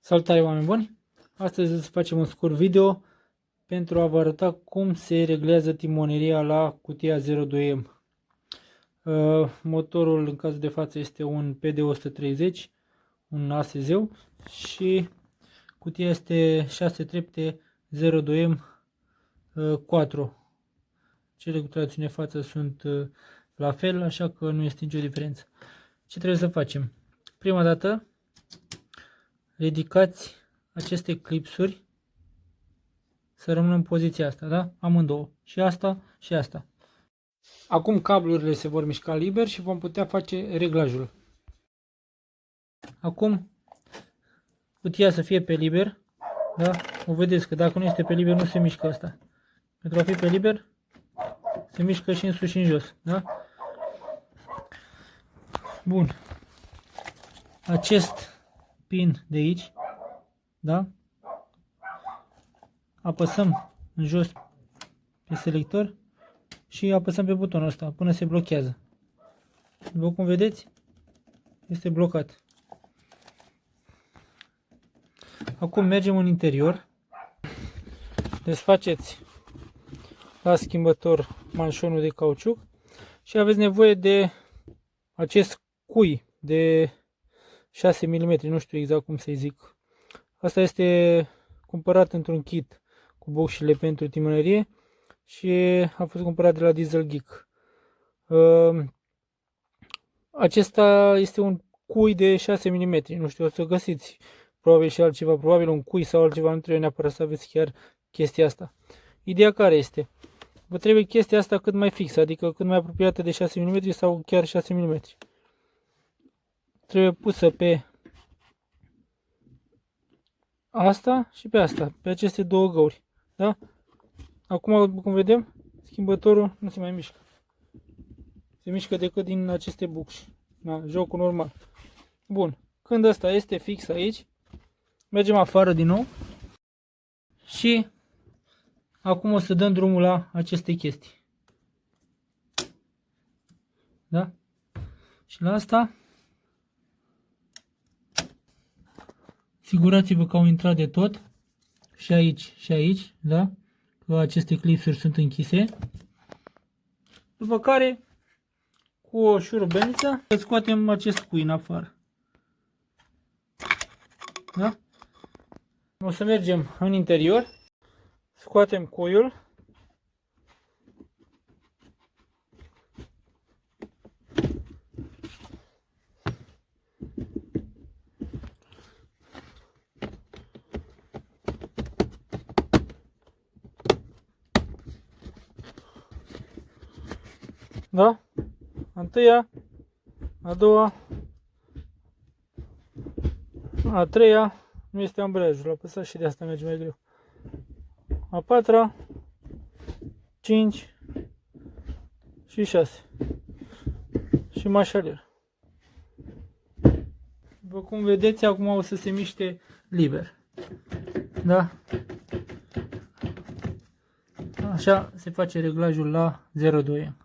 Salutare, oameni buni! Astăzi o să facem un scurt video pentru a vă arăta cum se reglează timoneria la cutia 02M. Motorul în cazul de față este un PD130, un ASZ și cutia este 6 trepte 02M 4. Cele cu tracțiune față sunt la fel, așa că nu este nicio diferență. Ce trebuie să facem? Prima dată ridicați aceste clipsuri să rămână în poziția asta, da? Amândouă. Și asta și asta. Acum cablurile se vor mișca liber și vom putea face reglajul. Acum cutia să fie pe liber, da? O vedeți că dacă nu este pe liber nu se mișcă asta. Pentru a fi pe liber se mișcă și în sus și în jos, da? Bun. Acest pin de aici, da? Apăsăm în jos pe selector și apăsăm pe butonul ăsta până se blochează. După cum vedeți, este blocat. Acum mergem în interior. Desfaceți la schimbător manșonul de cauciuc și aveți nevoie de acest cui de 6 mm, nu știu exact cum să-i zic. Asta este cumpărat într-un kit cu boxile pentru timonerie și a fost cumpărat de la Diesel Geek. Acesta este un cui de 6 mm, nu știu, o să găsiți probabil și altceva, probabil un cui sau altceva, nu trebuie neapărat să aveți chiar chestia asta. Ideea care este? Vă trebuie chestia asta cât mai fixă, adică cât mai apropiată de 6 mm sau chiar 6 mm. Trebuie pusă pe asta și pe asta, pe aceste două găuri, da? Acum, cum vedem, schimbătorul nu se mai mișcă. Se mișcă decât din aceste bucși, da? Jocul normal. Bun, când ăsta este fix aici, mergem afară din nou și acum o să dăm drumul la aceste chestii. Da? Și la asta sigurați-vă că au intrat de tot și aici, da? Că aceste clipsuri sunt închise. După care, cu o șurubelniță, scoatem acest cui în afară. Da? O să mergem în interior, scoatem cuiul. Da? A întâia, a doua, a treia, nu este ambreiajul, l-a apăsat și de asta merge mai greu. A patra, 5 și 6. Și mașalier. După cum vedeți, acum o să se miște liber. Da? Așa se face reglajul la 02M.